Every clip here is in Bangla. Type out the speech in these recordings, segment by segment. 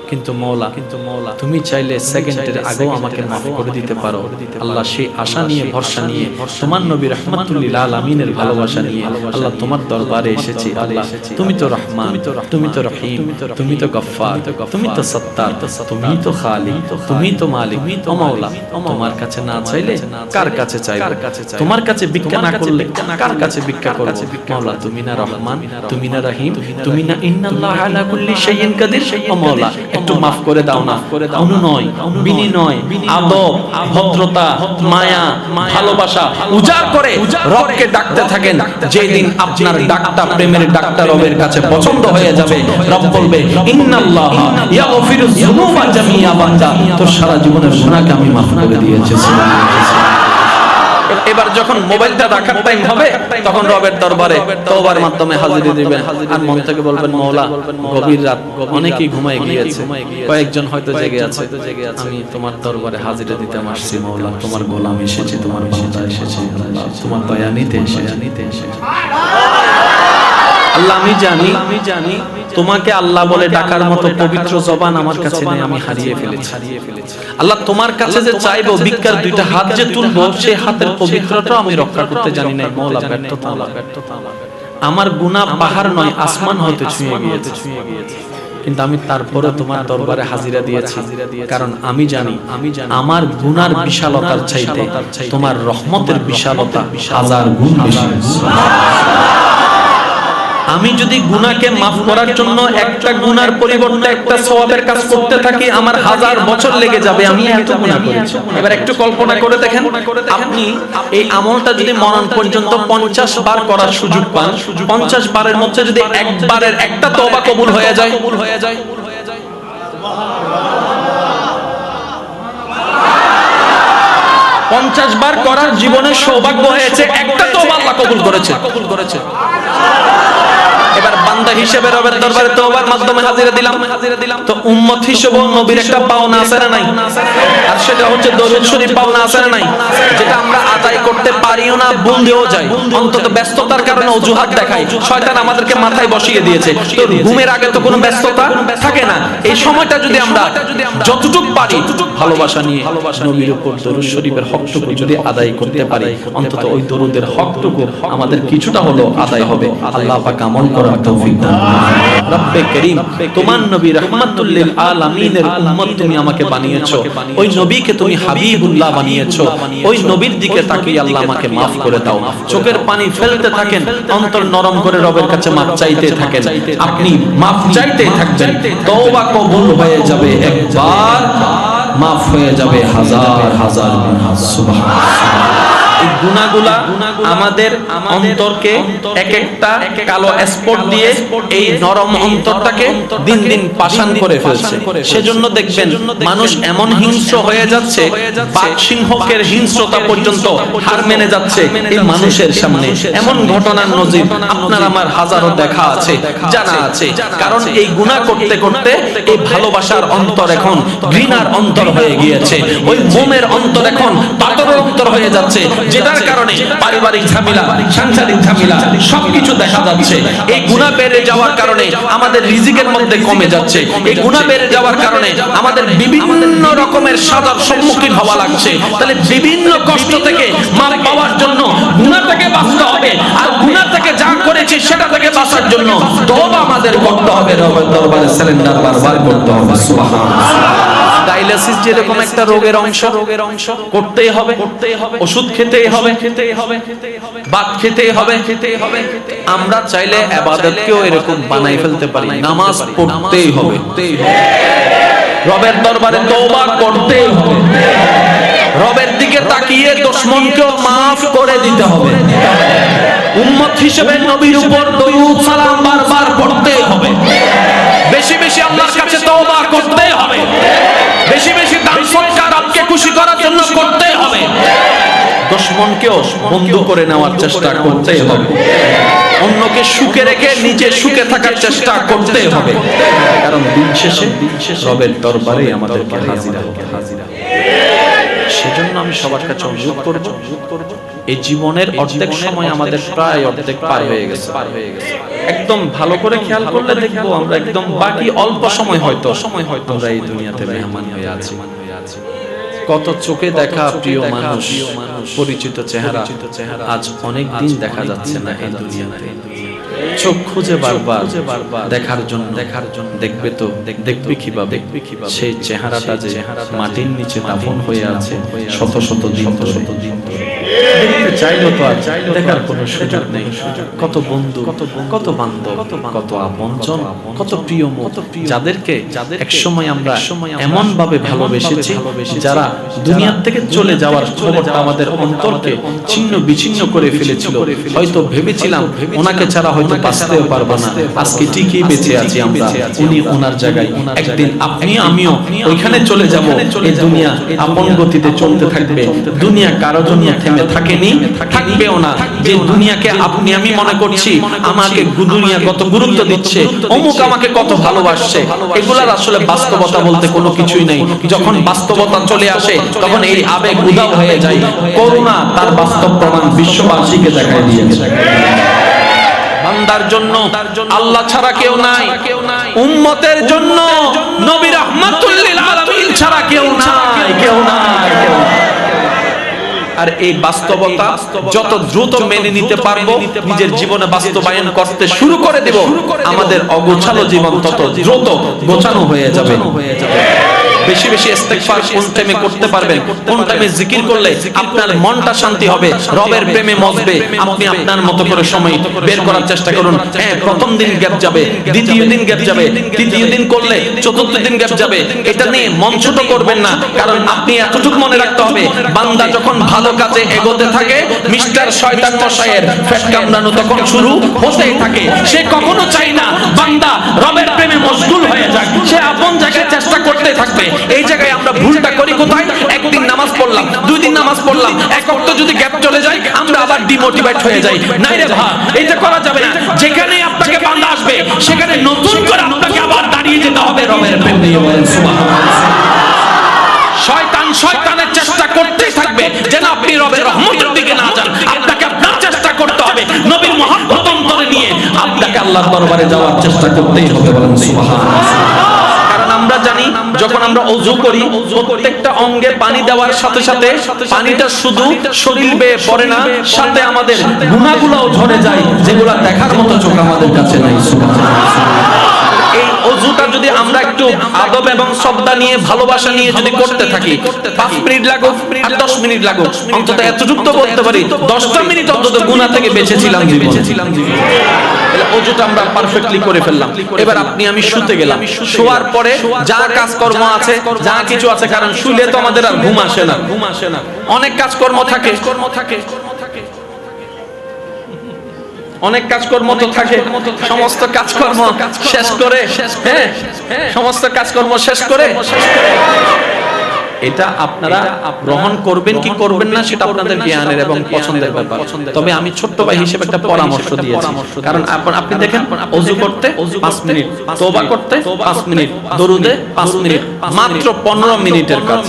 কিন্তু মওলা তুমি চাইলে সেকেন্ডের আগেও আমাকে মাফ করে দিতে পারো। আল্লাহ সেই আশা নিয়ে ভরসা নিয়ে তোমার নবী রাহমাতুল লিল আলামিনের ভালোবাসা নিয়ে আল্লাহ তোমার দরবারে এসেছি। আল্লাহ তুমি তো রহমান, তুমি তো রহিম, তুমি তো গফফার, তুমি তো সত্তার, তুমি তো খালিক, তুমি তো মালিক। ও মাওলা তোমার কাছে না চাইলে কার কাছে চাইবো? তোমার কাছে ভিক্ষা না করলে কার কাছে ভিক্ষা করব? মাওলা তুমি না রহমান, তুমি না রহিম, তুমি না ইন্নাল্লাহা আলা কুল্লি শাইইন কাদির। ও মাওলা একটু মাফ করে দাও না। অনুনয়, বিনয়, আদব, ভদ্রতা, মায়া, ভালোবাসা উজাড় করে রবকে ডাকতে থাকেন। যেদিন আপনার ডাকটা প্রেমের ডাকটা রবের কাছে পছন্দ হয়ে যাবে, রব বলবে ইন্নাল্লাহা ইয়াগফিরুয যুনুবা জামিআ বান্দা, তোর সারা জীবনের গুনাহকে আমি মাফ করে দিয়েছি। এবার যখন মোবাইলটা রাখার টাইম হবে তখন রবের দরবারে তওবার মাধ্যমে হাজিরি দিবেন আর মন থেকে বলবেন মাওলা গভীর রাত, অনেকেই ঘুমায় গিয়েছে, কয়েকজন হয়তো জেগে আছে, আমি তোমার দরবারে হাজিরি দিতে আসছি মাওলা, তোমার গোলাম এসেছে, তোমার বান্দা এসেছে, আল্লাহ তোমার দয়া নিতে এসেছে। আল্লাহ আমি জানি তোমাকে আল্লাহ বলে ডাকার মতো পবিত্র জবান আমার কাছে নেই, আমি হারিয়ে ফেলেছি। আল্লাহ তোমার কাছে যে চাইবো, ভিক্ষার দুইটা হাত যে তুলবো, সেই হাতের পবিত্রতা আমি রক্ষা করতে জানি না। মাওলা ব্যর্থতা, আমার গুনাহ পাহাড় নয় আসমান হতে ছুঁয়ে গিয়েছে, কিন্তু আমি তারপরে তোমার দরবারে হাজিরা দিয়েছি, কারণ আমি জানি আমার গুনার বিশালতার চাইতে তোমার রহমতের বিশালতা হাজার গুণ বেশি। আমি যদি গুনাহকে মাফ করার জন্য একটা গুনার পরিবর্তে একটা সওয়াবের কাজ করতে থাকি, আমার হাজার বছর লেগে যাবে। আমি এত গুনাহ করেছি। এবার একটু কল্পনা করে দেখেন, আপনি এই আমলটা যদি মরণ পর্যন্ত 50 বার করার সুযোগ পান, 50 বারের মধ্যে যদি একবারের একটা তওবা কবুল হয়ে যায়, 50 বার করার জীবনের সৌভাগ্য হয়েছে, একটা তওবা আল্লাহ কবুল করেছে। এবার বান্দা হিসেবে রবের দরবারে তওবার মাধ্যমে হাজিরা দিলাম, তো উম্মত হিসেবে নবীর একটা পাওনা আছে না নাই? আর সেটা হচ্ছে দরুদ শরীফ পাওনা আছে না নাই? যেটা আমরা আদায় করতে পারিও না, ভুলেও যাই, অন্তত ব্যস্ততার কারণে অজুহাত দেখাই। শয়তান আমাদেরকে মাথায় বসিয়ে দিয়েছে, তো ঘুমের আগে তো কোনো ব্যস্ততা থাকে না। এই সময়টা যদি আমরা যতটুকু পারি ভালোবাসা নিয়ে নবীর উপর দরুদ শরীফের হকটুকু যদি আদায় করতে পারি, অন্তত ওই দরুদের হকটুকু আমাদের কিছুটা হলেও আদায় হবে। আল্লাহ পাক আমল করার তৌফিক দান করুন। রব্বে করিম, তোমার নবী রাহমাতুল লিল আলামিনের উম্মত তুমি আমাকে বানিয়েছো, ওই নবীকে তুমি হাবিবুল্লাহ বানিয়েছো, ওই নবীর দিকে তাকিয়ে আল্লাহ আমাকে maaf করে দাও। চোখের পানি ফেলতে থাকেন, অন্তর নরম করে রবের কাছে মাফ চাইতে থাকেন। আপনি মাফ চাইতে থাকবেন, তওবা কবুল হয়ে যাবে একবার, মাফ হয়ে যাবে হাজার হাজার গুনাহ। সুবহানাল্লাহ। এই গুনাহগুলা আমাদের অন্তরকে এক একটা কালো স্পট দিয়ে এই নরম অন্তরটাকে দিন দিন পাষাণ করে ফেলছে। সেজন্য দেখবেন মানুষ এমন হিংস্র হয়ে যাচ্ছে, বাঘ সিংহকের হিংস্রতা পর্যন্ত হার মেনে যাচ্ছে এই মানুষের সামনে। এমন ঘটনার নজির আপনার আমার হাজারো দেখা আছে, জানা আছে। কারণ এই গুনাহ করতে করতে এই ভালোবাসার অন্তর এখন ঘৃণার অন্তর হয়ে গিয়েছে, ওই মোমের অন্তর এখন পাথরের অন্তর হয়ে যাচ্ছে, যেটার কারণে পারিবারিক ঝামেলা, সাংসারিক ঝামেলা সবকিছু দেখা যাচ্ছে। এই গুনাহ বেড়ে যাওয়ার কারণে আমাদের রিজিকের মধ্যে কমে যাচ্ছে, এই গুনাহ বেড়ে যাওয়ার কারণে আমাদের বিভিন্ন রকমের সাজার সম্মুখীন হওয়া লাগছে। তাহলে বিভিন্ন কষ্ট থেকে মাফ পাওয়ার জন্য গুনাহটাকে বাঁচতে হবে, আর গুনাহ থেকে যা করেছি সেটা থেকে বাঁচার জন্য তওবা আমাদের করতে হবে, রবের দরবারে সারেন্ডার বারবার করতে হবে। সুবহানাল্লাহ। ডায়ালিসিস যেরকম একটা রোগের অংশ, করতেই হবে, ওষুধ খেতেই হবে, ভাত খেতেই হবে। আমরা চাইলে ইবাদতকেও এরকম বানাই ফেলতে পারি, নামাজ পড়তেই হবে, রবের দরবারে তওবা করতেই হবে, রবের দিকে তাকিয়ে দুশমনকেও maaf করে দিতে হবে, উম্মত হিসেবে নবীর উপর দরুদ সালাম বারবার পড়তেই হবে, বেশি বেশি আল্লাহর কাছে তওবা করতেই হবে, বেশি বেশি দান সদকা রবকে খুশি করার জন্য করতেই হবে, দুশমনকেও বন্ধু করে নেওয়ার চেষ্টা করতেই হবে, অন্যকে সুখে রেখে নিজে সুখে থাকার চেষ্টা করতেই হবে। কারণ দিন শেষে রবের দরবারে আমাদেরকে হাজিরা হবে। সেজন্য আমি সবার কাছে অনুরোধ করব, এই জীবনের অর্ধেক সময় আমাদের প্রায় অর্ধেক পার হয়ে গেছে। একদম ভালো করে খেয়াল করলে দেখবো আমরা একদম বাকি অল্প সময় হয়তো আমরা এই দুনিয়াতে মেহমান হয়ে আছি। কত চোখে দেখা প্রিয় মানুষ, পরিচিত চেহারা আজ অনেক দিন দেখা যাচ্ছে না এই দুনিয়াতে। চোখ খুঁজে বারবার দেখার জন্য দেখবে তো দেখবে কিভাবে সেই চেহারাটা যে মাটির নিচে দাফন হয়ে আছে শত শত দিন ধরে। দেখতে চাইলো তো আর দেখার কোনো সুযোগ নেই। কত বন্ধু, কত বান্ধব, কত আপনজন, কত প্রিয় মুখ, যাদেরকে একসময় আমরা এমন ভাবে ভালোবেসেছি, যারা দুনিয়া থেকে চলে যাওয়ার খবরটা আমাদের অন্তরকে ছিন্ন বিচ্ছিন্ন করে ফেলেছিল। হয়তো ভেবেছিলাম ওনাকে ছাড়া হয়তো বাঁচতেও পারবো না, আজকে ঠিকই বেঁচে আছি আমরা, উনি ওনার জায়গায়। একদিন আপনি আমিও ওইখানে চলে যাব। এই দুনিয়া আপন গতিতে চলতে থাকবে। দুনিয়া কারো জন্য থেমে থাকেনি, থাকবেও না। যে দুনিয়াকে আপনি আমি মনে করছি আমাকে দুনিয়া কত গুরুত্ব দিচ্ছে, অমুক আমাকে কত ভালোবাসছে, এগুলার আসলে বাস্তবতা বলতে কোনো কিছুই নেই। যখন বাস্তবতা চলে আসে তখন এই আবেগ উধাও হয়ে যায়। করুণা তার বাস্তব প্রমাণ বিশ্ববাসীকে দেখায় দিয়েছে। বান্দার জন্য আল্লাহ ছাড়া কেউ নাই, উম্মতের জন্য নবী রাহমাতুল লিল আলামিন ছাড়া কেউ নাই, কেউ নাই। আর এই বাস্তবতা যত দ্রুত মেনে নিতে পারবো, নিজের জীবনে বাস্তবায়ন করতে শুরু করে দেব, আমাদের অগোছালো জীবন তত দ্রুত গোছানো হয়ে যাবে। বেশি বেশি ইস্তেগফার কোন টাইমে করতে পারবেন, কোন টাইমে জিকির করলে আপনার মনটা শান্তি হবে, রবের প্রেমে মজবে, আপনি আপনার মতো করে সময় বের করার চেষ্টা করুন। হ্যাঁ, প্রথম দিন গ্যাপ যাবে, দ্বিতীয় দিন গ্যাপ যাবে, তৃতীয় দিন করলে চতুর্থ দিন গ্যাপ যাবে। এটা নিয়ে মন ছোট করবেন না, কারণ আপনি এতটুকু মনে রাখতে হবে, বান্দা যখন ভালো কাজে এগোতে থাকে, মিস্টার শয়তান মশাইয়ের পেট কামড়ানো তখন শুরু হতেই থাকে। সে কখনো চায় না বান্দা রবের প্রেমে মশগুল হয়ে যাক, সে আপন জায়গায় চেষ্টা করতে থাকবে। এই জায়গায় আমরা ভুলটা করি কোথায়? একদিন নামাজ পড়লাম, দুই দিন নামাজ পড়লাম, এক ওয়াক্ত যদি গ্যাপ চলে যায় আমরা আবার ডিমোটিভেট হয়ে যাই। নাই রে ভাই, এটা করা যাবে না। যেখানে আপনাকে বান্দা আসবে সেখানে নতুন করে আপনাকে আবার দাঁড়িয়ে যেতে হবে রবের প্রেম নিয়ে। বলেন সুবহানাল্লাহ। শয়তান শয়তানের চেষ্টা করতেই থাকবে যেন আপনি রবের রহমতের দিকে না যান। আপনাকে আপনার চেষ্টা করতে হবে, নবীর মহব্বত অন্তরে নিয়ে আপনাকে আল্লাহর দরবারে যাওয়ার চেষ্টা করতেই হবে। বলেন সুবহানাল্লাহ। আমরা জানি যখন আমরা ওযু করি প্রত্যেকটা অঙ্গে পানি দেওয়ার সাথে সাথে পানিটা শুধু শরীর বেয়ে পড়ে না, সাথে আমাদের গুনাহগুলোও ঝরে যায়, যেগুলো দেখার মতো চোখ আমাদের কাছে নাই। এই ওযুটা যদি আমরা একটু আদব এবং শ্রদ্ধা নিয়ে ভালোবাসা নিয়ে যদি করতে থাকি, 5 মিনিট লাগুক আর 10 মিনিট লাগুক, অন্তত এতটুকু তো বলতে পারি 10টা মিনিট অন্তত গুনাহ থেকে বেঁচেছিলাম জীবনে। তাহলে ওযুটা আমরা পারফেক্টলি করে ফেললাম। এবার আপনি আমি শুতে গেলাম, শোয়ার পরে যা কাজকর্ম আছে, যা কিছু আছে, কারণ শুলে তো আমাদের আর ঘুম আসে না, অনেক কাজকর্ম থাকে, অনেক কাজকর্ম তো থাকে। সমস্ত কাজকর্ম শেষ করে, হ্যাঁ, সমস্ত কাজকর্ম শেষ করে এটা আপনারা গ্রহণ করবেন কি করবেন না সেটা আপনাদের জ্ঞানের এবং পছন্দের ব্যাপার। তবে আমি ছোট্ট ভাই হিসেবে একটা পরামর্শ দিয়েছি, কারণ আপনি দেখেন ওযু করতে 5 মিনিট, তওবা করতে 5 মিনিট, দরুদে 5 মিনিট, মাত্র 15 মিনিটের কাজ।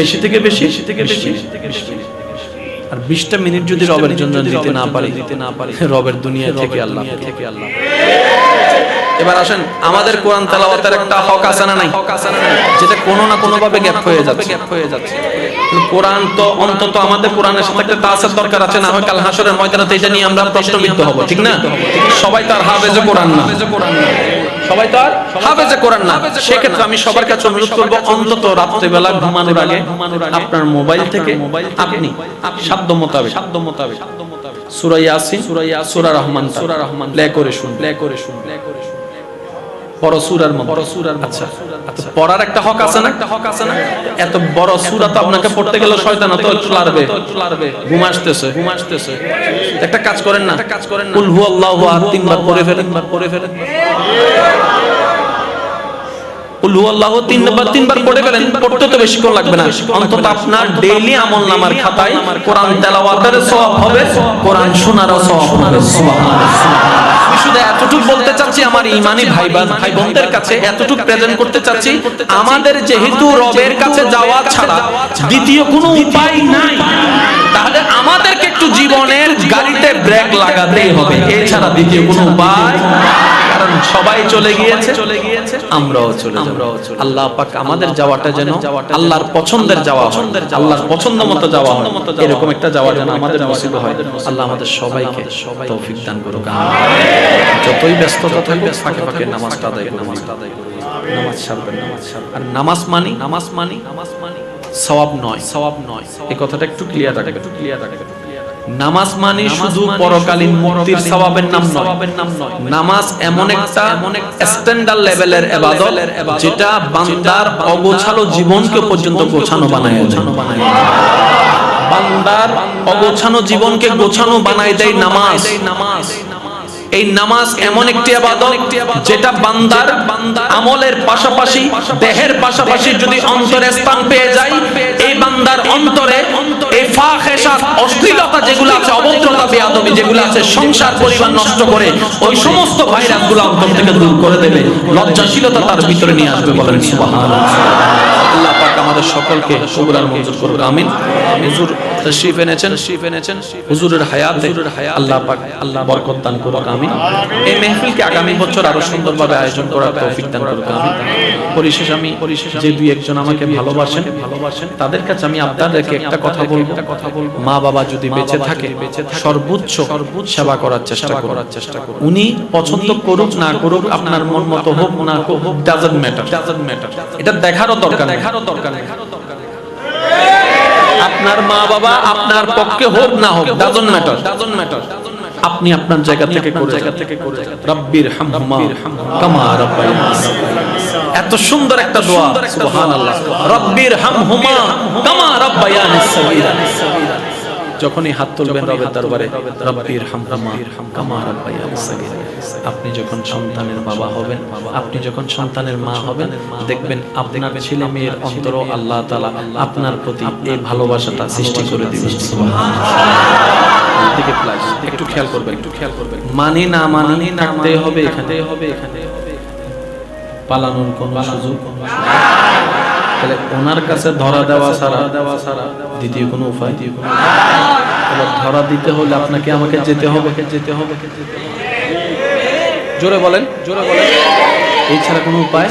বেশি থেকে বেশি আর 20টা মিনিট যদি রবের জন্য দিতে না পারি, রবের দুনিয়া থেকে আল্লাহ। এবার আসেন, আমাদের কোরআন তেলাওয়াতের একটা হক আছে না নাই? যেটা কোনো না কোনো ভাবে গ্যাপ হয়ে যাচ্ছে। কোরআন তো অন্তত আমাদের কোরআনের সাথে একটা তাসার দরকার আছে, না হয় কাল হাসরের ময়দানে এটা নিয়ে আমরা প্রশ্নবিদ্ধ হব, ঠিক না? সবাই তো আর হাফেজে কোরআন না, সবাই তো আর হাফেজে কোরআন না। সেক্ষেত্রে আমি সবার কাছে অনুরোধ করব, অন্তত রাত্রিবেলা ঘুমানোর আগে আপনার মোবাইল থেকে আপনি শব্দ মোতাবেক সূরা ইয়াসিন, সূরা রহমান প্লে করে শুন। বড় সূরার মধ্যে, আচ্ছা পড়ার একটা হক আছে না? এত বড় সূরা তো আপনাকে পড়তে গেলে শয়তান তো একটু লারবে, ঘুম আসতেছে। একটা কাজ করেন না, কুল হুয়াল্লাহু আহাদ 3 বার পড়ে ফেলেন। কুল হুয়াল্লাহু 3 বার পড়ে ফেলেন, পড়তে তো বেশিক্ষণ লাগবে না। অন্তত আপনার ডেইলি আমলনামার খাতায় কোরআন তেলাওয়াতের সওয়াব হবে, কোরআন শোনারও সওয়াব হবে। সুবহানাল্লাহ। শুধু এতটুকু বলতে চাচ্ছি, আমার ইমানি ভাই বোনদের কাছে এতটুকু প্রেজেন্ট করতে চাচ্ছি, আমাদের যেহেতু রবের কাছে যাওয়া ছাড়া দ্বিতীয় কোনো উপায় নাই, তাহলে আমাদেরকে একটু জীবনের গাড়িতে ব্রেক লাগাতেই হবে, এছাড়া দ্বিতীয় কোনো উপায়। কারণ সবাই চলে গিয়েছে, আমরাও চলে যাব। আল্লাহ পাক আমাদের যাওয়াটা যেন আল্লাহর পছন্দের যাওয়া হয়, আল্লাহর পছন্দ মতো যাওয়া হয়, এরকম একটা যাওয়া যেন আমাদের নসিব হয়। আল্লাহ আমাদের সবাইকে তৌফিক দান করুক। যতই ব্যস্ততা থাকুক, ফাঁকে ফাঁকে নামাজটা আদায় করুন, নামাজ ছাড়বেন না। আর নামাজ মানি সওয়াব নয়, এই কথাটা একটু ক্লিয়ার রাখবেন। নামাজ মানে শুধু পরকালীন মুক্তির সওয়াবের নাম নয়। নামাজ এমন একটা স্ট্যান্ডার্ড লেভেলের ইবাদত, যেটা বান্দার অগোছালো জীবনকে পর্যন্ত গোছানো বানায় দেয়। বান্দার অগোছানো জীবনকে গোছানো বানায় দেয় নামাজ। এই নামাজ এমন একটি ইবাদত, যেটা বান্দার আমলের পাশাপাশি, দেহের পাশাপাশি যদি অন্তরে স্থান পেয়ে যায়, এই বান্দার অন্তরে এই ফাহিশাত, অশ্লীলতা যেগুলো আছে, অভদ্রতা, বেয়াদবি যেগুলো আছে, সংসার পরিবার নষ্ট করে ওই সমস্ত ভাইরাসগুলো অন্তর থেকে দূর করে দেবে, লজ্জাশীলতা তার ভিতরে নিয়ে আসবে। বলেন সুবহানাল্লাহ। আল্লাহ পাক আমাদের সকলকে কবুল আর মঞ্জুর করুন, আমিন। হুজুর তশরিফ এনেছেন, হুজুরের হায়াতে আল্লাহ পাক বরকত দান করুন, আমিন। এই মাহফিলকে আগামী বছর আরো সুন্দরভাবে আয়োজন করার তৌফিক দান করুন, আমিন। পরিশেষে যে দুই একজন আমাকে ভালোবাসেন, তাদের কাছে আমি আপনাদেরকে একটা কথা বলবো, মা বাবা যদি বেঁচে থাকে, সর্বোচ্চ সেবা করার চেষ্টা করুন। উনি পছন্দ করুক না করুক, আপনার মন মতো হোক না হোক, ডাজন্ট ম্যাটার। এটা দেখারও দরকার নেই। আপনার মা বাবা আপনার পক্ষে হোক না হোক, ডাজন্ট ম্যাটার। আপনি আপনার জায়গা থেকে করে রব্বির হামহুমা কামা রাব্বায়ানি সাগীরা। এত সুন্দর একটা দোয়া, সুবহানাল্লাহ। রব্বির হামহুমা কামা রাব্বায়ানি সাগীরা। যখনই হাত তুলবেন রবের দরবারে, রব্বির হামহুমা কামা রাব্বায়ানি সাগীরা। আপনি যখন সন্তানের বাবা হবেন, আপনি যখন সন্তানের মা হবেন, দেখবেন আপনার ছেলে মেয়ের অন্তরও আল্লাহ তাআলা আপনার প্রতি এই ভালোবাসাটা সৃষ্টি করে দিবেন। সুবহানাল্লাহ। একটু খেয়াল করবেন। মানি না মানি থাকতে হবে এখানে, পালানোর কোন সুযোগ। তাহলে ওনার কাছে ধরা দেওয়া ছাড়া দ্বিতীয় কোনো উপায়। ধরা দিতে হলে আপনাকে আমাকে যেতে হবে। জোরে বলেন। এই ছাড়া কোনো উপায়।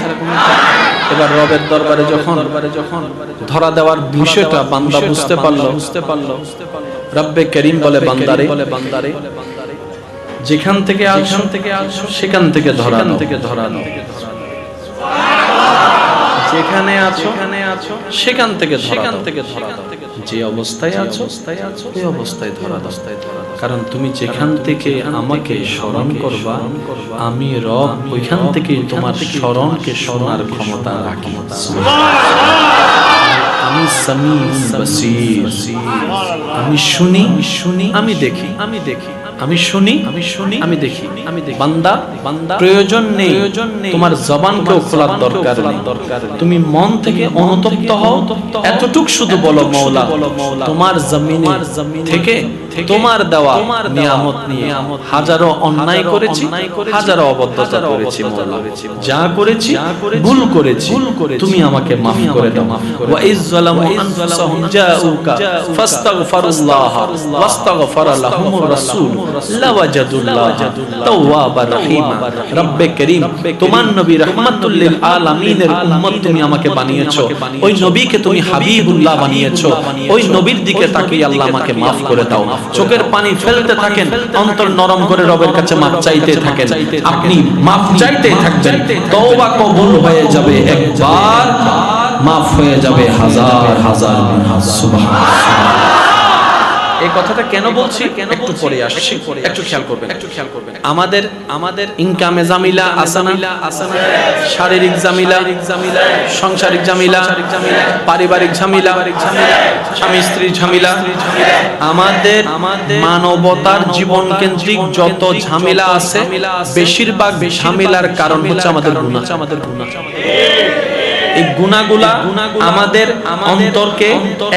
এবার রবের দরবারে যখন ধরা দেওয়ার বিষয়টা বান্দা বুঝতে পারলো, রব্বে করিম বলে বান্দারে, যেখান থেকে আসো সেখান থেকে ধরা দাও। যেখানে আছো সেখান থেকে ধরা দাও। যে অবস্থায় আছো এই অবস্থায় ধরা দাও। কারণ তুমি যেখান থেকে আমাকে স্মরণ করবা, আমি রব ওইখান থেকে তোমার স্মরণকে শোনার ক্ষমতা রাখি। আমি সামিউন বাসীর, আমি শুনি, আমি দেখি। আমি শুনি, আমি দেখি। বান্দা প্রয়োজন নেই তোমার জবানকেও খোলার দরকার নেই। তুমি মন থেকে অনুতপ্ত হও, এতটুক শুধু বলো, মওলা তোমার জমিনের থেকে তোমার দেওয়া নিয়ামত নিয়ে হাজারো অন্যায় করেছি, হাজারো অবদ্ধতা করেছি, মওলা যা করেছি ভুল করেছি, তুমি আমাকে মাফ করে দাও। ওয়া ইয যালামু আনফুসাহুম জাউকা ফাস্তাগফিরুল্লাহ ওয়াস্তাগফারা লাহুমুর রাসূল লাওয়াজাদুল্লাহ তাওয়াবার রহিমা। রব্বে করিম, তোমার নবী রাহমাতুল লিল আলামিনের উম্মত তুমি আমাকে বানিয়েছো, ওই নবীকে তুমি হাবিবুল্লাহ বানিয়েছো, ওই নবীর দিকে তাকিয়ে আল্লাহ আমাকে মাফ করে দাও। চোখের পানি ফেলতে থাকেন, অন্তর নরম করে রবের কাছে মাফ চাইতে থাকেন। আপনি মাফ চাইতে থাকবেন, তওবা কবুল হয়ে যাবে একবার, মাফ হয়ে যাবে হাজার হাজার। সুবহানাল্লাহ। এই কথাটা কেন বলছি একটু পরে আসছি, একটু খেয়াল করবেন। আমাদের ইনকামে জামিলা আসানা, শারীরিক জামিলা, সাংসারিক জামিলা, পারিবারিক ঝামেলা, স্বামী স্ত্রীর ঝামেলা, আমাদের মানবতার জীবন কেন্দ্রিক যত ঝামেলা আছে, বেশিরভাগ ঝামেলার কারণ হচ্ছে আমাদের গুনাহ। এই গুনাহগুলা আমাদের অন্তরকে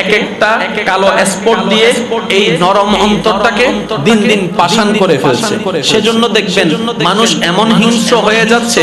এক একটা কালো স্পট দিয়ে এই নরম অন্তরটাকে দিন দিন পাষাণ করে ফেলছে। সেজন্য দেখবেন মানুষ এমন হিংস্র হয়ে যাচ্ছে,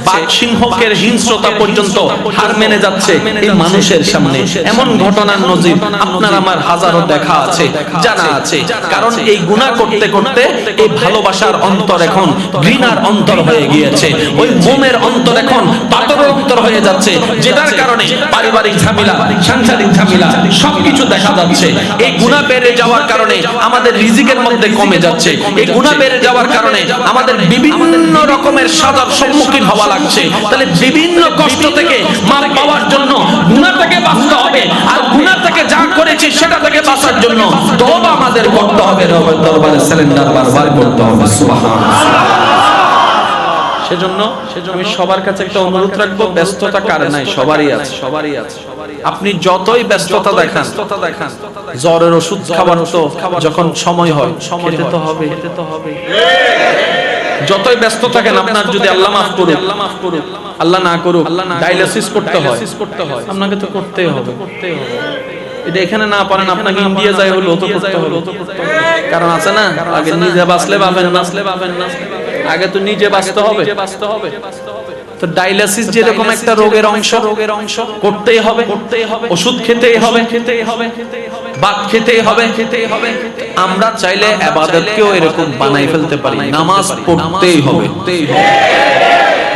বাঘ সিংহকের হিংস্রতা পর্যন্ত হার মেনে যাচ্ছে এই মানুষের সামনে। এমন ঘটনার নজির আপনার আমার হাজারো দেখা আছে, জানা আছে। কারণ এই গুনাহ করতে করতে এই ভালোবাসার অন্তর এখন ঘৃণার অন্তর হয়ে গিয়েছে, ওই মোমের অন্তর এখন পাথরের অন্তর হয়ে যাচ্ছে, যেটার কারণে পারিবারিক ঝামেলা, সাংসারিক ঝামেলা সবকিছু দেখা যাচ্ছে। এই গুনাহ বেড়ে যাওয়ার কারণে আমাদের রিজিকের মধ্যে কমে যাচ্ছে। এই গুনাহ বেড়ে যাওয়ার কারণে আমাদের বিভিন্ন রকমের সাজার সম্মুখীন হওয়া লাগছে। তাহলে বিভিন্ন কষ্ট থেকে মার পাওয়ার জন্য গুনাহ থেকে বাঁচতে হবে, আর গুনাহ থেকে যা করেছি সেটা থেকে বাঁচার জন্য তওবা আমাদের করতে হবে, রবের দরবারে সিলিন্ডার বারবার করতে হবে। সুবহানাল্লাহ। সেজন্য আমি সবার কাছে একটা অনুরোধ রাখবো, ব্যস্ততা কার নাই, সবারই আছে, সবারই আছে। আপনি যতই ব্যস্ততা দেখান, জ্বরের ওষুধ খাবার তো যখন সময় হয় খেতে তো হবে। যতই ব্যস্ত থাকেন, আপনার যদি আল্লাহ মাফ করুক, আল্লাহ না করুক, ডায়ালিসিস করতে হয়, আপনাকে তো করতেই হবে। এটা এখানে না পারেন, আপনাকে ইন্ডিয়া যাই হলো তো করতে হবে। কারণ আছে না, আগে নিজে বাঁচলে পাবেন না, আগে তো নিজে বাঁচতে হবে। তো ডায়ালিসিস যেরকম একটা রোগের অংশ, করতেই হবে, ওষুধ খেতেই হবে, ভাত খেতেই হবে। আমরা চাইলে ইবাদতকেও এরকম বানাই ফেলতে পারি, নামাজ পড়তেই হবে,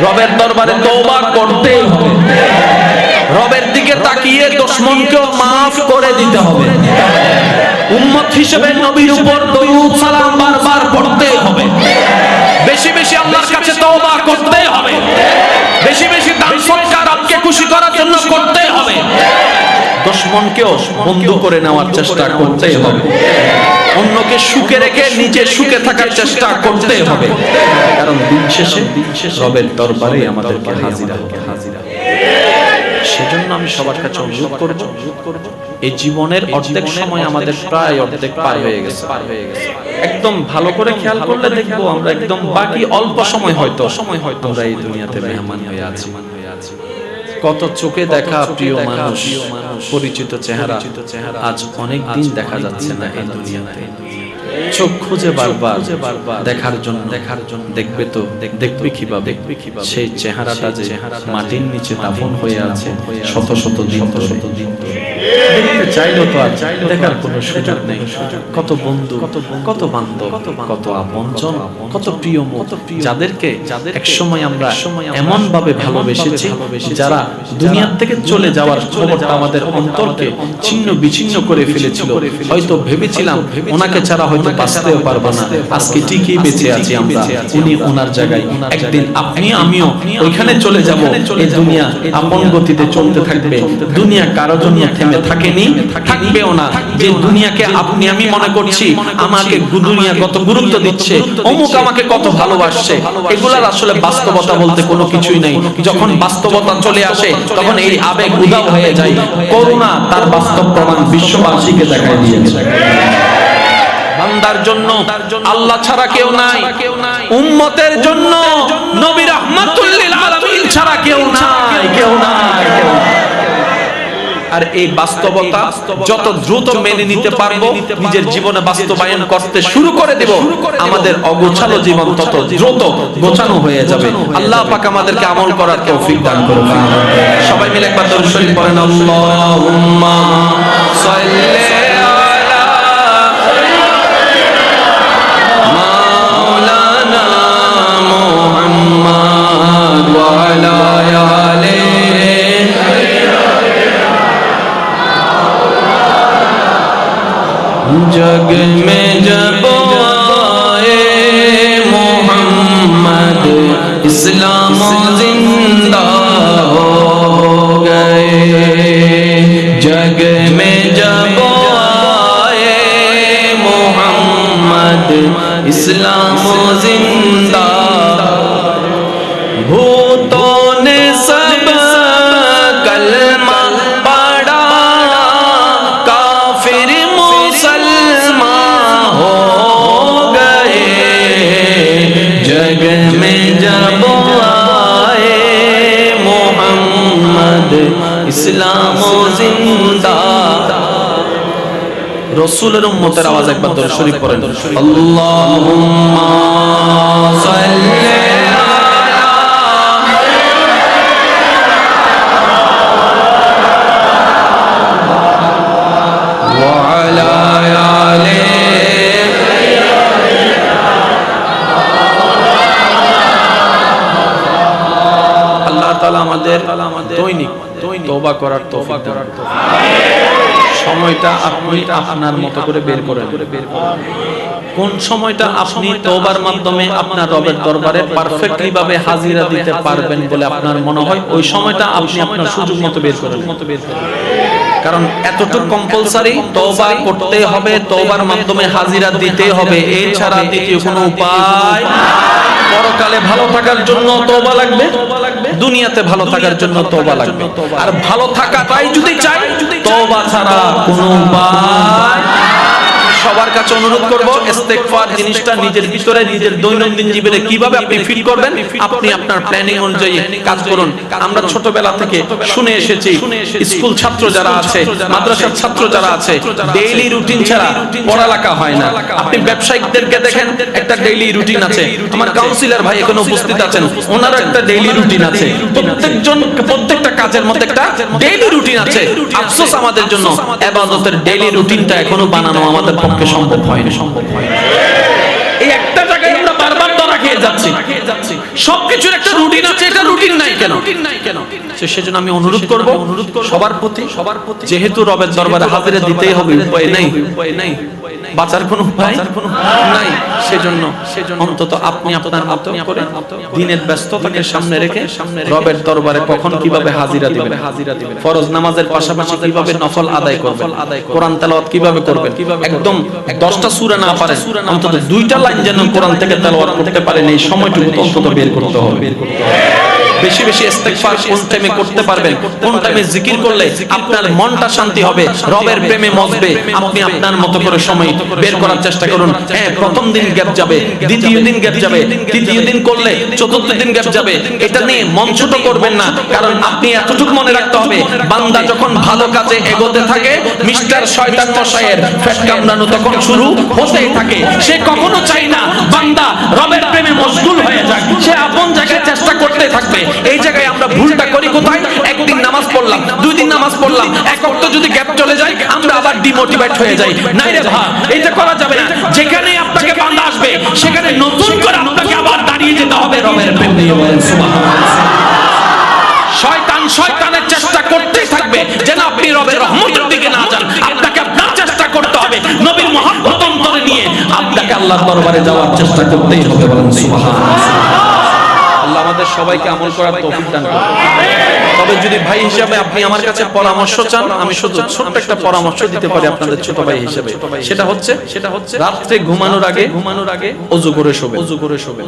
রবের দরবারে তওবা করতেই হবে, রবের দিকে তাকিয়ে দুশমনকেও মাফ করে দিতে হবে, উম্মত হিসেবে নবীর উপর দরুদ সালাম বারবার পড়তেই হবে, বেশি বেশি আল্লাহর কাছে তওবা করতেই হবে, বেশি বেশি দান সদকা রবকে খুশি করার জন্য করতেই হবে, দুশমনকেও বন্ধু করে নেওয়ার চেষ্টা করতেই হবে, অন্যকে সুখে রেখে নিজে সুখে থাকার চেষ্টা করতেই হবে। কারণ দিন শেষে রবের দরবারে আমাদেরকে হাজিরা। সেজন্য আমি সবার কাছে অনুরোধ করব, এই জীবনের অর্ধেক সময় আমাদের প্রায় অর্ধেক পার হয়ে গেছে। একদম ভালো করে খেয়াল করলে দেখবো আমরা একদম বাকি অল্প সময় হয়তো আমরা এই দুনিয়াতে মেহমান হয়ে আছি। কত চোখে দেখা প্রিয় মানুষ, পরিচিত চেহারা আজ অনেক দিন দেখা যাচ্ছে না এই দুনিয়াতে। চোখ খুঁজে বারবার দেখার জন্য দেখবে কিভাবে সেই চেহারাটা যে মাটির নিচে দাফন হয়ে আছে শত শত দিন ধরে। দেখতে চাইলেও তো আর দেখার কোনো সুযোগ নেই। কত বন্ধু, কত বান্ধব, কত আপনজন, কত প্রিয় মুখ, যাদেরকে একসময় আমরা এমন ভাবে ভালোবেসেছি, যারা দুনিয়ার থেকে চলে যাওয়ার খবরটা আমাদের অন্তরকে ছিন্ন বিচ্ছিন্ন করে ফেলেছিল। হয়তো ভেবেছিলাম ওনাকে ছাড়া হয়তো বাঁচতেও পারবো না, আজকে ঠিকই বেঁচে আছি আমরা, উনি ওনার জায়গায়। একদিন আপনি আমিও ওইখানে চলে যাব। এই দুনিয়া আপন গতিতে চলতে থাকবে। দুনিয়া কারো জন্য থেমে থাকেনি, থাকবেও না। যে দুনিয়াকে আপনি আমি মনে করছি আমাকে দুনিয়া কত গুরুত্ব দিচ্ছে, অমুক আমাকে কত ভালোবাসছে, এগুলার আসলে বাস্তবতা বলতে কোনো কিছুই নাই। যখন বাস্তবতা চলে আসে তখন এই আবেগ উধাও হয়ে যায়। করুণা তার বাস্তব প্রমাণ বিশ্ববাসীকে দেখায় দিয়েছে। বান্দার জন্য আল্লাহ ছাড়া কেউ নাই, উম্মতের জন্য নবী রাহমাতুল লিল আলামিন ছাড়া কেউ নাই। আর এই বাস্তবতা যত দ্রুত মেনে নিতে পারবো, নিজের জীবনে বাস্তবায়ন করতে শুরু করে দেব, আমাদের অগোছালো জীবন তত দ্রুত গোছানো হয়ে যাবে। আল্লাহ পাক আমাদেরকে আমল করার তৌফিক দান করুন। সবাই মিলে একবার দরুদ শরীফ পড়েন, আল্লাহুম্মা সাল্লি जग में जब आए मोहम्मद इस्लाम जिंदा हो गए। जग में जब आए मोहम्मद इस्लाम जिंदा, भूतों ने सब कलमा पढ़ा, काफिर मुसलमान ইসলাম জিন্দা। রাসূলের উম্মতের আওয়াজ একবার দরুদ শরীফ পড়েন। আল্লাহুম্মা সাল্লি আমাদের দৈনিক তওবা করার তৌফিক দান করুন। সময়টা আপনি আপনার মতো করে বের করেন। কোন সময়টা আপনি তওবার মাধ্যমে আপনার রবের দরবারে পারফেক্টলি ভাবে হাজিরা দিতে পারবেন বলে আপনার মনে হয়, ওই সময়টা আপনি আপনার সুযোগ মতো বের করেন। কারণ এতটুকু কম্পালসারি, তওবা করতে হবে, তওবার মাধ্যমে হাজিরা দিতে হবে, এছাড়া দ্বিতীয় কোনো উপায়। পরকালে ভালো থাকার জন্য তওবা লাগবে, দুনিয়াতে ভালো থাকার জন্য তওবা লাগবে। আর ভালো থাকাটাই যদি চাই, তওবা ছাড়া কোনো উপায়। সবার কাছে অনুরোধ করব, ইস্তেগফার জিনিসটা নিজের ভিতরে, নিজের দৈনন্দিন জীবনে কিভাবে আপনি ফিট করবেন, আপনি আপনার প্ল্যানিং অনুযায়ী কাজ করুন। আমরা ছোটবেলা থেকে শুনে এসেছি, স্কুল ছাত্র যারা আছে, মাদ্রাসার ছাত্র যারা আছে, ডেইলি রুটিন ছাড়া পড়ালেখা হয় না। আপনি ব্যবসায়িকদেরকে দেখেন, একটা ডেইলি রুটিন আছে। আমার কাউন্সিলর ভাই এখানে উপস্থিত আছেন, ওনারও একটা ডেইলি রুটিন আছে। প্রত্যেকটা কাজের মধ্যে একটা ডেইলি রুটিন আছে। আফসোস আমাদের জন্য, ইবাদতের ডেইলি রুটিনটা এখনো বানানো আমাদের পক্ষে সম্ভব হয়নি। এই একটা জায়গায় আমরা বারবার ধরা খেয়ে যাচ্ছি। সবকিছুর একটা রুটিন আছে, এটা রুটিন নাই কেন? সেজন্য আমি অনুরোধ করব সবার প্রতি, যেহেতু রবের দরবারে হাজিরা দিতেই হবে, উপায় নাই, বাঁচার কোনো উপায় নাই। সেজন্য অন্তত আপনি আপনার মতো করে দিনের ব্যস্ততাকে সামনে রেখে রবের দরবারে কখন কিভাবে হাজিরা দিবেন, ফরজ নামাজের পাশাপাশি কিভাবে নফল আদায় করবেন, কোরআন তেলাওয়াত কিভাবে করবেন। একদম 10টা সূরা না পারেন, অন্তত 2টা লাইন যেন কোরআন থেকে তেলাওয়াত করতে পারেন, এই সময়টুকু অন্তত বের করতে হবে। বেশি বেশি ইস্তেগফার কোন টাইমে করতে পারবেন, কোন টাইমে জিকির করলে আপনার মনটা শান্তি হবে, রবের প্রেমে মজবে, আপনি আপনার মতো করে সময় বের করার চেষ্টা করুন। হ্যাঁ, প্রথম দিন গ্যাপ যাবে, দ্বিতীয় দিন গ্যাপ যাবে, তৃতীয় দিন করলে চতুর্থ দিন গ্যাপ যাবে। এটা নিয়ে মন ছোট করবেন না, কারণ আপনি এতটুকু মনে রাখতে হবে, বান্দা যখন ভালো কাজে এগোতে থাকে, মিস্টার শয়তান মশাইয়ের পেট কামড়ানো তখন শুরু হতেই থাকে। সে কখনো চায় না বান্দা রবের প্রেমে মশগুল হয়ে যাক, সে আপন জায়গায় চেষ্টা করতে থাকবে। এই জায়গায় আমরা ভুলটা করি কোথায়? একদিন নামাজ পড়লাম, 2 দিন নামাজ পড়লাম, এক ওয়াক্ত যদি গ্যাপ চলে যায়, আমরা আবার ডিমোটিভেট হয়ে যাই। নাই রে ভাই, এটা করা যাবে না। যেখানে আপনাকে বান্দা আসবে, সেখানে নতুন করে আপনাকে আবার দাঁড়িয়ে যেতে হবে রবের প্রেম নিয়ে। বলেন সুবহানাল্লাহ। শয়তানের চেষ্টা করতেই থাকবে যেন আপনি রবের রহমতের দিকে না যান। আপনাকে আপনার চেষ্টা করতে হবে, নবীর মহব্বত অন্তরে নিয়ে আপনাকে আল্লাহর দরবারে যাওয়ার চেষ্টা করতেই হবে। বলেন সুবহানাল্লাহ। আল্লাহ আমাদের সবাইকে আমল করার তৌফিক দান করুন। তবে যদি ভাই হিসাবে আপনি আমার কাছে পরামর্শ চান, আমি শুধু ছোট্ট একটা পরামর্শ দিতে পারি আপনাদের ছোট ভাই হিসেবে। সেটা হচ্ছে রাতে ঘুমানোর আগে ওযু করে শোবেন।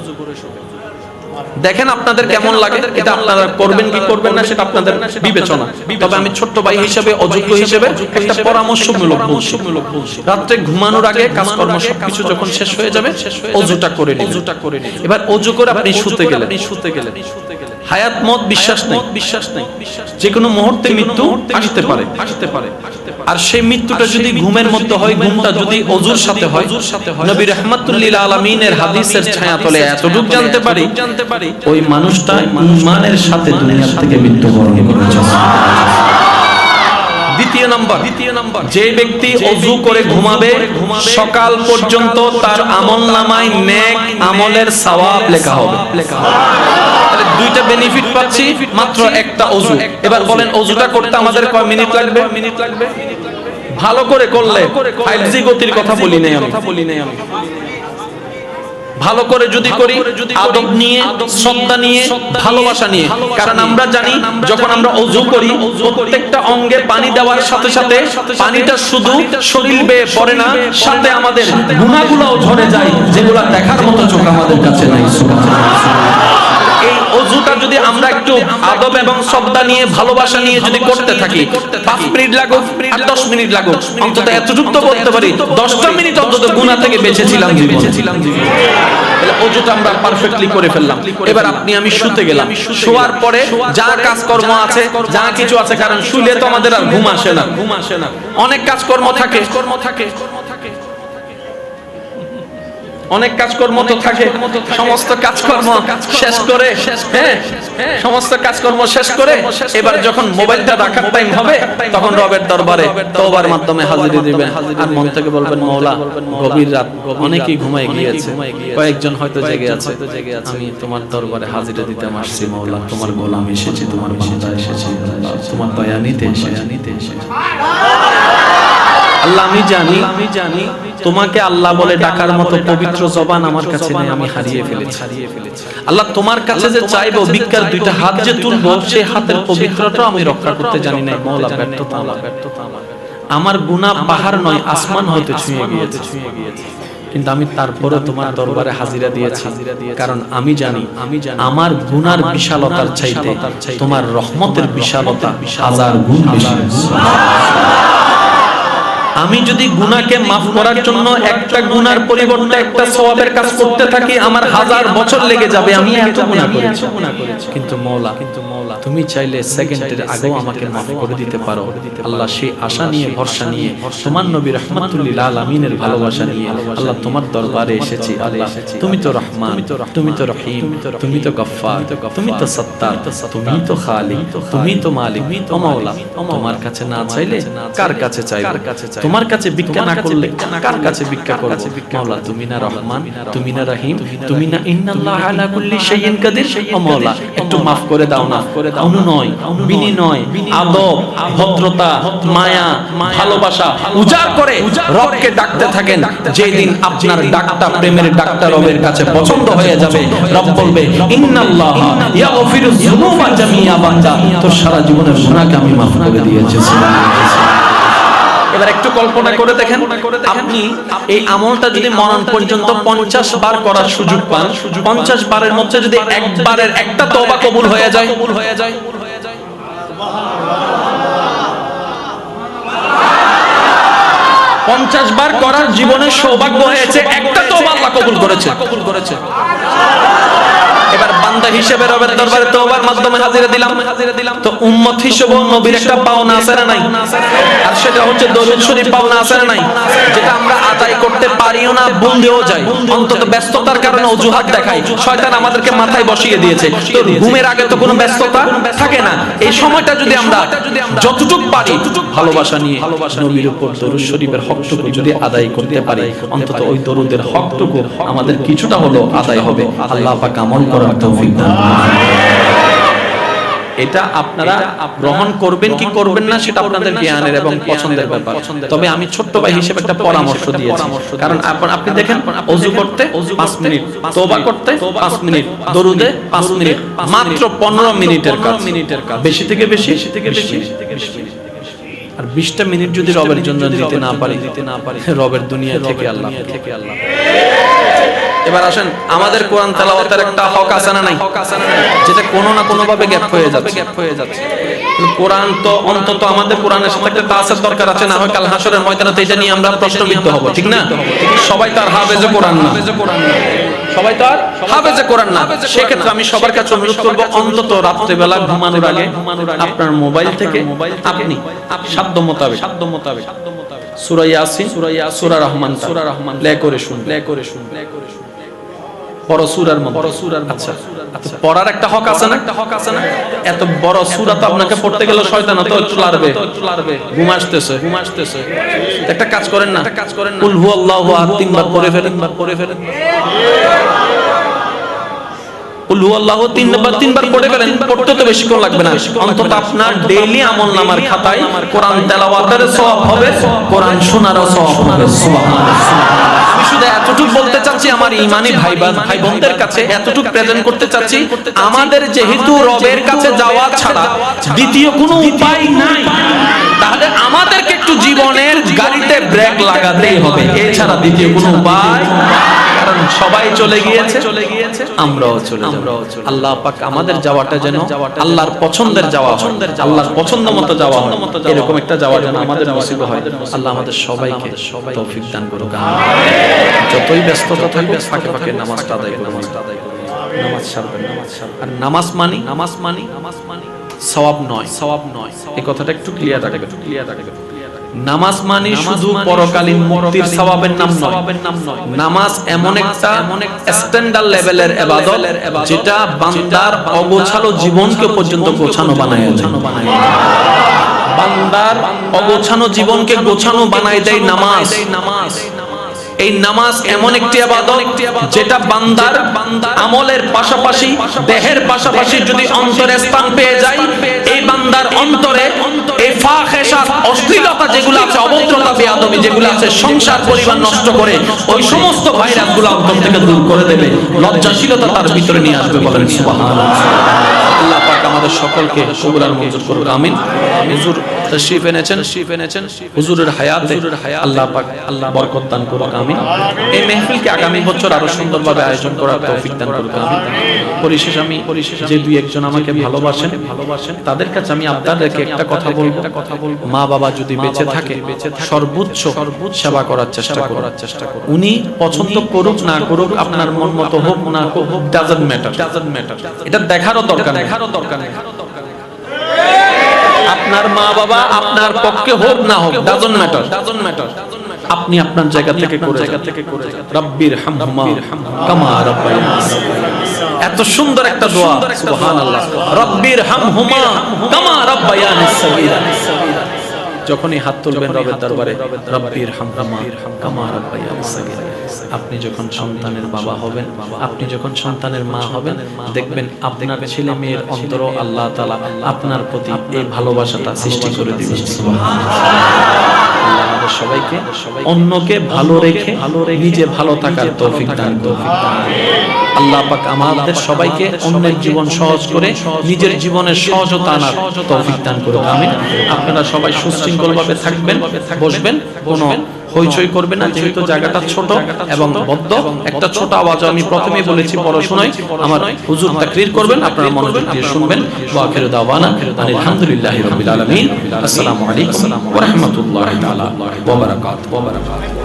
দেখেন আপনাদের কেমন লাগে, এটা আপনারা করবেন কি করবেন না সেটা আপনাদের বিবেচনা। তবে আমি ছোট্ট ভাই হিসেবে, অযোগ্য হিসেবে একটা পরামর্শমূলক বলছি, রাতে ঘুমানোর আগে কাজকর্ম সবকিছু যখন শেষ হয়ে যাবে, ওযুটা করে নিন। এবার ওযু করে আপনি শুতে গেলেন। হায়াত মত বিশ্বাস নেই, যে কোনো মুহূর্তে মৃত্যু আসতে পারে। আর সেই মৃত্যুটা যদি ঘুমের মধ্যে হয়, ঘুমটা যদি ওযুর সাথে হয়, নবী রাহমাতুল লিল আলামিনের হাদিসের ছায়াতলে এতটুকু জানতে পারি, ওই মানুষটা ঈমানের সাথে দুনিয়া থেকে মৃত্যুবরণ করেছে। দ্বিতীয় নাম্বার, যে ব্যক্তি ওযু করে ঘুমাবে, সকাল পর্যন্ত তার আমলনামায় নেক আমলের সওয়াব লেখা হবে। তাহলে 2টা বেনিফিট পাচ্ছি মাত্র একটা ওযু। এবার বলেন, ওযুটা করতে আমাদের কয় মিনিট লাগবে? ভালো করে করলে 5G গতির কথা বলি নাই আমি। ভালো করে যদি করি, আদব নিয়ে, শ্রদ্ধা নিয়ে, ভালোবাসা নিয়ে। কারণ আমরা জানি, যখন আমরা ওযু করি, প্রত্যেকটা অঙ্গে পানি দেওয়ার সাথে সাথে পানিটা শুধু শরীর বেয়ে পড়ে না, সাথে আমাদের গুনাহগুলোও ঝরে যায়, যেগুলো দেখার মতো চোখ আমাদের কাছে নাই। সুবহানাল্লাহ। এই ওযুটা যদি আমরা একটু আদব এবং শ্রদ্ধা নিয়ে ভালোবাসা নিয়ে যদি করতে থাকি 5 মিনিট লাগুক আর 10 মিনিট লাগুক অন্তত এতটুকু তো বলতে পারি 10টা মিনিট অন্তত গুনাহ থেকে বেঁচেছিলাম জীবনে তাহলে ওযুটা আমরা পারফেক্টলি করে ফেললাম এবার আপনি আমি শুতে গেলাম শোয়ার পরে যা কাজকর্ম আছে যা কিছু আছে কারণ শুলে তো আমাদের আর ঘুম আসে না অনেক কাজকর্ম থাকে অনেক কাজকর্ম তো থাকে সমস্ত কাজকর্ম শেষ করে সমস্ত কাজকর্ম শেষ করে এবার যখন মোবাইলটা রাখার টাইম হবে তখন রবের দরবারে তওবার মাধ্যমে হাজিরি দিবেন আর মন থেকে বলবেন মাওলা গভীর রাত অনেকেই ঘুমায় গিয়েছে কয়েকজন হয়তো জেগে আছে আমি তোমার দরবারে হাজিরি দিতে আসছি মাওলা তোমার গোলাম এসেছে তোমার বান্দা এসেছে তোমার দয়া নিতে এসেছে আল্লাহ আমি জানি তোমাকে আল্লাহ বলে ডাকার মতো পবিত্র জবান আমার কাছে নেই আমি হারিয়ে ফেলেছি আল্লাহ তোমার কাছে যে চাইবো ভিক্ষার দুইটা হাত যে তুলবো সেই হাতের পবিত্রতা আমি রক্ষা করতে জানি না মাওলা ব্যর্থতা আমার গুনাহ পাহাড় নয় আসমান হতে ছুঁয়ে গিয়েছে কিন্তু আমি তারপরে তোমার দরবারে হাজিরা দিয়েছি কারণ আমি জানি আমার গুনার বিশালতার চাইতে তোমার রহমতের বিশালতা হাজার গুণ বেশি আমি যদি গুনাহকে maaf করার জন্য একটা গুনার পরিবর্তে একটা সওয়াবের কাজ করতে থাকি আমার হাজার বছর লেগে যাবে আমি এত গুনাহ করেছি কিন্তু মাওলা তুমি চাইলে সেকেন্ডের আগেও আমাকে maaf করে দিতে পারো আল্লাহ সেই আশা নিয়ে ভরসা নিয়ে তোমার নবী রাহমাতুল লিল আলামিনের ভালোবাসা নিয়ে আল্লাহ তোমার দরবারে এসেছি আল্লাহ তুমি তো রহমান তুমি তো রহিম তুমি তো গফফার তুমি তো সত্তার তুমি তো খালিক তুমি তো মালিক ও মাওলা তোমার কাছে না চাইলে কার কাছে চাইবো তোমার কাছে ভিক্ষা না করলে কার কাছে ভিক্ষা করব মাওলা তুমি না রহমান তুমি না রহিম তুমি না ইন্নাল্লাহা আলা কুল্লি শাইইন কাদির ও মাওলা একটু maaf করে দাও না অনুনয় বিনয় আদব ভদ্রতা মায়া ভালোবাসা উজাড় করে রবকে ডাকতে থাকেন যেই দিন আপনার ডাকটা প্রেমের ডাকটা রবের কাছে পছন্দ হয়ে যাবে রব বলবে ইন্নাল্লাহা ইয়াগফিরুয যুনুবা জামিআ বান্দা তোর সারা জীবনের গুনাহকে আমি maaf করে দিয়েছি এবার একটু কল্পনা করে দেখেন আপনি এই আমলটা যদি মরণ পর্যন্ত 50 বার করার সুযোগ পান 50 বারের মধ্যে যদি একবারের একটা তওবা কবুল হয়ে যায় সুবহানাল্লাহ 50 বার করার জীবনের সৌভাগ্য হয়েছে একটা তওবা আল্লাহ কবুল করেছে এবার বান্দা হিসেবে রবের দরবারে তওবার মাধ্যমে হাজিরা দিলাম তো উম্মত হিসেবে নবীর একটা পাওনা আছে না নাই আর সেটা হচ্ছে দরুদ শরীফ পাওনা আছে না নাই যেটা আমরা আদায় করতে পারিও না ভুলেও যাই অন্তত ব্যস্ততার কারণে অজুহাত দেখাই শয়তান আমাদেরকে মাথায় বসিয়ে দিয়েছে তো ঘুমের আগে তো কোনো ব্যস্ততা থাকে না এই সময়টা যদি আমরা যতটুকু পারি ভালোবাসা নিয়ে নবীর উপর দরুদ শরীফের হকটুকু যদি আদায় করতে পারি অন্তত ওই দরুদের হকটুকু আমাদের কিছুটা হলো আদায় হবে আল্লাহ পাক আমল করার তৌফিক দান এটা আপনারা গ্রহণ করবেন কি করবেন না সেটা আপনাদের জ্ঞানের এবং পছন্দের ব্যাপার তবে আমি ছোট্ট ভাই হিসেবে একটা পরামর্শ দিয়েছি কারণ আপনি দেখেন ওযু করতে 5 মিনিট তওবা করতে 5 মিনিট দরুদে 5 মিনিট মাত্র 15 মিনিটের কাজ বেশি থেকে বেশি আর 20টা মিনিট যদি রবের জন্য দিতে না পারি রবের দুনিয়া থেকে আল্লাহ এবার আসেন আমাদের কোরআন তেলাওয়াতের একটা হক আছে না নাই যেটা কোনো না কোনো ভাবে গ্যাপ হয়ে যাচ্ছে কোরআন তো অন্তত আমাদের কোরআনের সাথে একটা তাসার দরকার আছে না হয় কাল হাসরের ময়দানে এটা নিয়ে আমরা প্রশ্নবিদ্ধ হব ঠিক না সবাই তো আর হাফেজে কোরআন না সেক্ষেত্রে আমি সবার কাছে অনুরোধ করবো অন্তত রাত্রে বেলা ঘুমানোর আগে আপনার মোবাইল থেকে আপনি সাধ্য মোতাবেক সূরা ইয়াসিন সূরা রহমান প্লে করে শুনুন বড় সূরার মধ্যে আচ্ছা পড়ার একটা হক আছে না এত বড় সূরা তো আপনাকে পড়তে গেলে শয়তান তো একটু লারবে ঘুম আসতেছে একটা কাজ করেন না কুল হুয়াল্লাহু আহাদ 3 বার পড়ে ফেলেন কুল হুয়াল্লাহু 3 বার পড়ে ফেলেন পড়তে তো বেশিক্ষণ লাগবে না অন্তত আপনার ডেইলি আমলনামার খাতায় কোরআন তেলাওয়াতের সওয়াব হবে কোরআন শোনারও সওয়াব হবে সুবহানাল্লাহ শুধু এতটুকু বলতে চাচ্ছি আমার ঈমানি ভাই বোনদের কাছে এতটুকু প্রেজেন্ট করতে চাচ্ছি আমাদের যেহেতু রবের কাছে যাওয়া ছাড়া দ্বিতীয় কোনো উপায় নাই তাহলে আমাদেরকে একটু জীবনের গাড়িতে ব্রেক লাগাতেই হবে এছাড়া দ্বিতীয় কোনো উপায় কারণ সবাই চলে গিয়েছে, আমরাও চলে যাব। আল্লাহ পাক আমাদের যাওয়াটা যেন আল্লাহর পছন্দের যাওয়া হয়, আল্লাহর পছন্দ মতো যাওয়া হয়, এরকম একটা যাওয়া যেন আমাদের নসিব হয়। আল্লাহ আমাদের সবাইকে তৌফিক দান করুক। যতই ব্যস্ততা থাকুক ফাঁকে ফাঁকে নামাজটা আদায় করুন, নামাজ ছাড়বেন। আর নামাজ মানি সওয়াব নয়, এই কথাটা একটু ক্লিয়ার রাখবেন। নামাজ মানি শুধু পরকালীন মুক্তির সওয়াবের নাম নয়। নামাজ এমন একটা স্ট্যান্ডার্ড লেভেলের ইবাদত যেটা বান্দার অগোছালো জীবনকে পর্যন্ত গোছানো বানায় দেয়। বান্দার অগোছানো জীবনকে গোছানো বানায় দেয় নামাজ। এই নামাজ এমন একটি ইবাদত যেটা বান্দার আমলের পাশাপাশি দেহের পাশাপাশি যদি অন্তরে স্থান পেয়ে যায়, এই বান্দার অন্তরে এই ফাহিশা অশ্লীলতা যেগুলো আছে, অভদ্রতা বেয়াদবি যেগুলো আছে, সংসার পরিবার নষ্ট করে ওই সমস্ত ভাইরাসগুলো অন্তর থেকে দূর করে দেবে, লজ্জাশীলতা তার ভিতরে নিয়ে আসবে। বলেন সুবহানাল্লাহ। আল্লাহ পাক আমাদের সকলকে কবুল আর মঞ্জুর করুন, আমিন। হুজুর তশরিফ এনেছেন, হুজুরের হায়াতে আল্লাহ পাক বরকত দান করুন, আমিন। এই মেহফিলকে আগামী বছর আরো সুন্দরভাবে আয়োজন করার তৌফিক দান করুন, আমিন। পরিশেষে যে দুই একজন আমাকে ভালোবাসেন তাদের কাছে আমি আপনাদেরকে একটা কথা বলবো, মা বাবা যদি বেঁচে থাকে সর্বোচ্চ সেবা করার চেষ্টা করুন। উনি পছন্দ করুক না করুক, আপনার মন মতো হোক না হোক, ডাজন্ট ম্যাটার। এটা দেখারও দরকার নেই। আপনার মা বাবা আপনার পক্ষে হোক না হোক, ডাজন্ট ম্যাটার। আপনি আপনার জায়গা থেকে করে রব্বির হামহুমা কামা রাব্বায়ানি সাগীরা। এত সুন্দর একটা দোয়া, সুবহানাল্লাহ। রব্বির হামহুমা কামা রাব্বায়ানি সাগীরা। যখনই হাত তুলবেন রবের দরবারে, রব্বির হামহুমা কামা রাব্বায়ানি সাগীরা। আপনি যখন সন্তানের বাবা হবেন, আপনি যখন সন্তানের মা হবেন, দেখবেন আপনার ছেলে মেয়ের অন্তরে আল্লাহ তাআলা আপনার প্রতি এই ভালোবাসাটা সৃষ্টি করে দিবেন। আমাদের সবাইকে অন্যকে ভালো রেখে নিজে ভালো থাকার তৌফিক দান করুন। আল্লাহ পাক আমাদের সবাইকে অন্যের জীবন সহজ করে নিজের জীবনের সহজতা আনার তৌফিক দান করুন, আমিন। আপনারা সবাই সুশৃঙ্খলভাবে থাকবেন, বসবেন, কোনো হইচই করবে না, যেহেতু জায়গাটা ছোট এবং বদ্ধ। একটা ছোট আওয়াজ আমি প্রথমেই বলেছি, পড়াশোনায় আমার হুজুর তাকরীর করবেন, আপনারা মনোযোগ দিয়ে শুনবেন। ওয়া আখিরু দাওয়ানা আলহামদুলিল্লাহি রাব্বিল আলামিন। আসসালামু আলাইকুম ওয়া রাহমাতুল্লাহি তাআলা ওয়া বারাকাতুহু।